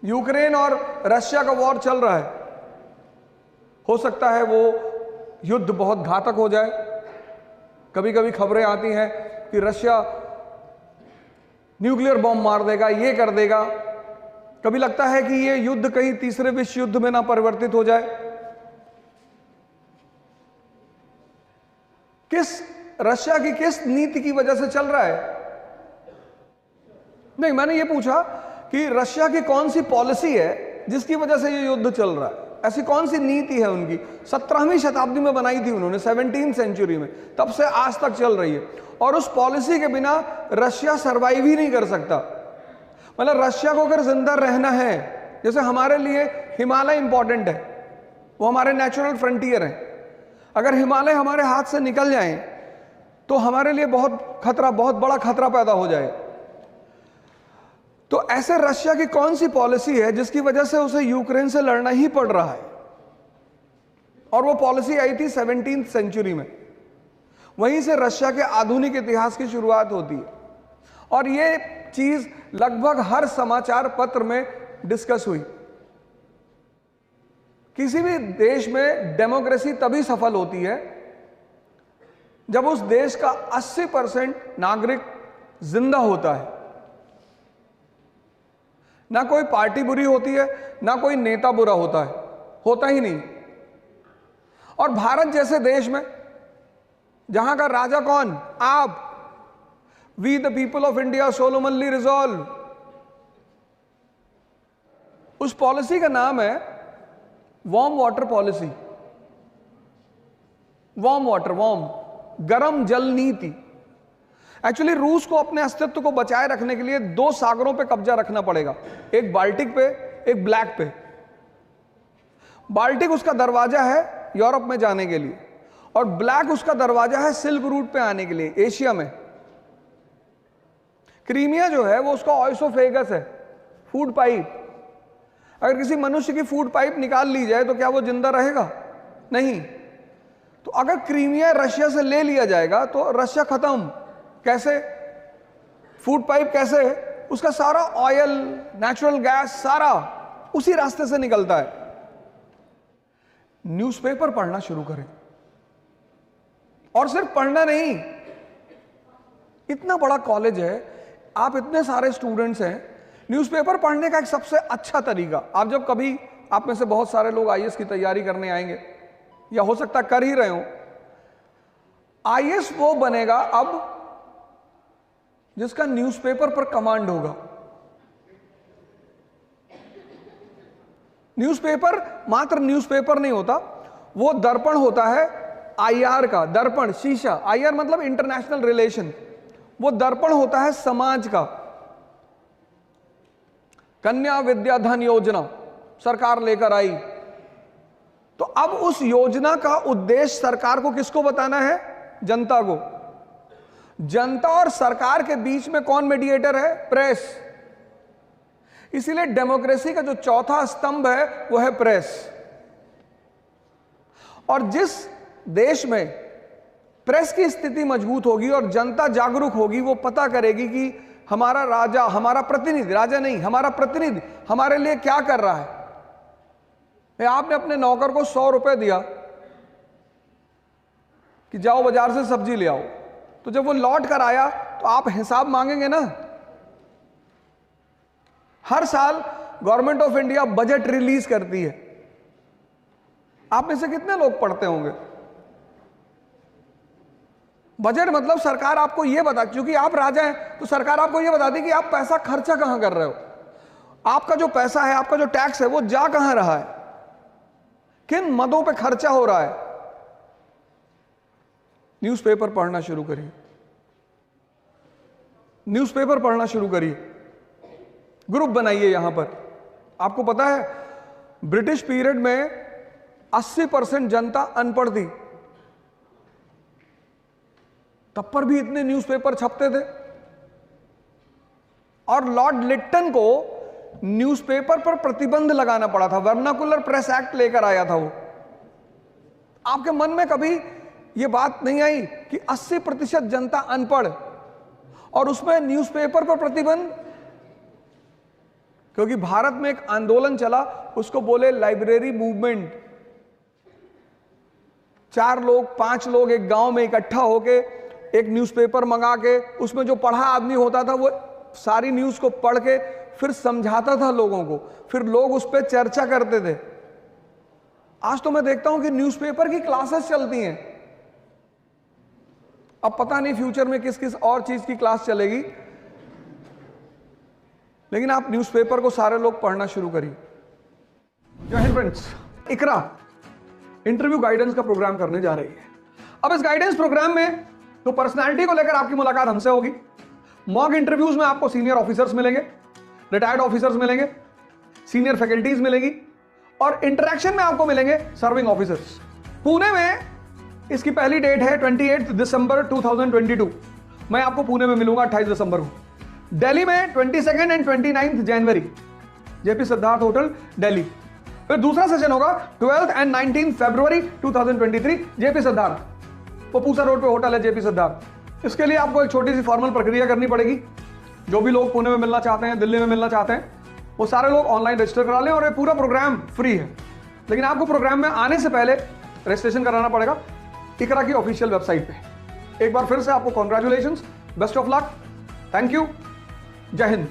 Ukraine और Russia का war चल रहा है, हो सकता है वो युद्ध बहुत घातक हो जाए। कभी कभी खबरें आती हैं कि रशिया न्यूक्लियर बॉम्ब मार देगा, ये कर देगा। कभी लगता है कि ये युद्ध कहीं तीसरे विश्व युद्ध में ना परिवर्तित हो जाए। रशिया की किस नीति की वजह से चल रहा है? नहीं, मैंने ये पूछा कि रशिया की कौन सी पॉलिसी है जिसकी वजह से ये युद्ध चल रहा है। ऐसी कौन सी नीति है उनकी? 17वीं शताब्दी में बनाई थी उन्होंने, 17th सेंचुरी में, तब से आज तक चल रही है। और उस पॉलिसी के बिना रशिया सरवाइव ही नहीं कर सकता। मतलब रशिया को अगर जिंदा रहना है, जैसे हमारे लिए हिमालय इंपॉर्टेंट है, वो हमारे नेचुरल फ्रंटियर हैं। अगर हिमालय हमारे हाथ से निकल जाए तो हमारे लिए बहुत बड़ा खतरा पैदा हो जाए। तो ऐसे रशिया की कौन सी पॉलिसी है जिसकी वजह से उसे यूक्रेन से लड़ना ही पड़ रहा है? और वो पॉलिसी आई थी 17th सेंचुरी में। वहीं से रशिया के आधुनिक इतिहास की शुरुआत होती है। और ये चीज लगभग हर समाचार पत्र में डिस्कस हुई। किसी भी देश में डेमोक्रेसी तभी सफल होती है जब उस देश का 80% नागरिक जिंदा होता है। ना कोई पार्टी बुरी होती है, ना कोई नेता बुरा होता है, होता ही नहीं। और भारत जैसे देश में जहां का राजा कौन? आप। We the people of India solemnly resolve. उस पॉलिसी का नाम है वार्म वाटर पॉलिसी। वार्म गर्म जल नीति। एक्चुअली रूस को अपने अस्तित्व को बचाए रखने के लिए 2 सागरों पे कब्जा रखना पड़ेगा, एक बाल्टिक पे, एक ब्लैक पे। बाल्टिक उसका दरवाजा है यूरोप में जाने के लिए, और ब्लैक उसका दरवाजा है सिल्क रूट पे आने के लिए, एशिया में। क्रीमिया जो है वो उसका ऑइसोफेगस है, फूड पाइप। अगर किसी मनुष्य की फूड पाइप निकाल ली जाए तो क्या वो जिंदा रहेगा? नहीं। तो अगर क्रीमिया रशिया से ले लिया जाएगा तो रशिया खत्म। कैसे? फूड पाइप कैसे? उसका सारा ऑयल, नेचुरल गैस सारा उसी रास्ते से निकलता है। न्यूज़पेपर पढ़ना शुरू करें। और सिर्फ पढ़ना नहीं, इतना बड़ा कॉलेज है, आप इतने सारे स्टूडेंट्स हैं, न्यूज़पेपर पढ़ने का एक सबसे अच्छा तरीका, आप जब कभी, आप में से बहुत सारे लोग आईएएस की तैयारी करने आएंगे या हो सकता कर ही रहे हो। आईएएस वो बनेगा अब जिसका न्यूज़पेपर पर कमांड होगा। न्यूज़पेपर मात्र न्यूज़पेपर नहीं होता, वो दर्पण होता है आईआर का। दर्पण, शीशा। आईआर मतलब इंटरनेशनल रिलेशन। वो दर्पण होता है समाज का। कन्या विद्या धन योजना सरकार लेकर आई, तो अब उस योजना का उद्देश्य सरकार को किसको बताना है? जनता को। जनता और सरकार के बीच में कौन मीडिएटर है? प्रेस। इसीलिए डेमोक्रेसी का जो चौथा स्तंभ है वो है प्रेस। और जिस देश में प्रेस की स्थिति मजबूत होगी और जनता जागरूक होगी, वो पता करेगी कि हमारा राजा, हमारा प्रतिनिधि, राजा नहीं, हमारा प्रतिनिधि हमारे लिए क्या कर रहा है। आपने अपने नौकर को 100 रुपए दिया कि जाओ बाजार से सब्जी ले आओ, तो जब वो लौट कर आया तो आप हिसाब मांगेंगे ना। हर साल government of India budget release करती है। आप में से कितने लोग पढ़ते होंगे? बजट मतलब सरकार आपको यह बता, क्योंकि आप राजा हैं तो सरकार आपको यह बताती कि आप पैसा खर्चा कहां कर रहे हो, आपका जो पैसा है, आपका जो टैक्स है वो जा कहां रहा है, किन मदों पे खर्चा हो रहा है। न्यूज़पेपर पढ़ना शुरू करिए। न्यूज़पेपर पढ़ना शुरू करिए। ग्रुप बनाइए। यहां पर आपको पता है ब्रिटिश पीरियड में 80% जनता अनपढ़ थी, तब पर भी इतने न्यूज़पेपर छपते थे। और लॉर्ड लिट्टन को न्यूज़पेपर पर प्रतिबंध लगाना पड़ा था, वर्नाकुलर प्रेस एक्ट लेकर आया था वो। आपके मन में कभी ये बात नहीं आई कि 80% जनता अनपढ़ और उसमें न्यूज़पेपर पर प्रतिबंध? क्योंकि भारत में एक आंदोलन चला, उसको बोले लाइब्रेरी मूवमेंट। 4 लोग 5 लोग एक गांव में इकट्ठा होके एक न्यूज़पेपर मंगा के, उसमें जो पढ़ा आदमी होता था वो सारी न्यूज़ को पढ़ के फिर समझाता था लोगों को, फिर लोग उस पर चर्चा करते थे। आज तो मैं देखता हूं कि न्यूज़पेपर की क्लासेस चलती हैं। अब पता नहीं फ्यूचर में किस किस और चीज की क्लास चलेगी, लेकिन आप न्यूज़पेपर को सारे लोग पढ़ना शुरू करिए। जय हिंद फ्रेंड्स, इकरा इंटरव्यू गाइडेंस का प्रोग्राम करने जा रही है। अब इस गाइडेंस प्रोग्राम में तो पर्सनालिटी को लेकर आपकी मुलाकात हमसे होगी। मॉक इंटरव्यूज में आपको सीनियर ऑफिसर्स मिलेंगे, रिटायर्ड ऑफिसर्स मिलेंगे, सीनियर फैकल्टीज मिलेगी, और इंटरेक्शन में आपको मिलेंगे सर्विंग ऑफिसर्स। पुणे में इसकी पहली डेट है 28 दिसंबर 2022। मैं आपको पुणे में मिलूंगा 28 दिसंबर को। दिल्ली में 22 and 29 January, JP Siddharth hotel Delhi. फिर दूसरा सेशन होगा 12 एंड 19 फरवरी 2023, जेपी सिद्धार्थ, वो पूसा रोड पे होटल है जेपी सिद्धार्थ। इसके लिए आपको एक छोटी सी फॉर्मल प्रक्रिया करनी पड़ेगी। जो भी लोग पुणे में मिलना चाहते हैं, दिल्ली में मिलना चाहते हैं, वो सारे लोग ऑनलाइन रजिस्टर करा लें, और ये पूरा प्रोग्राम फ्री है। लेकिन आपको प्रोग्राम में आने से पहले रजिस्ट्रेशन कराना पड़ेगा इकरा की ऑफिशियल वेबसाइट पे। एक बार फिर से आपको congratulations, best of luck, thank you, जय हिंद।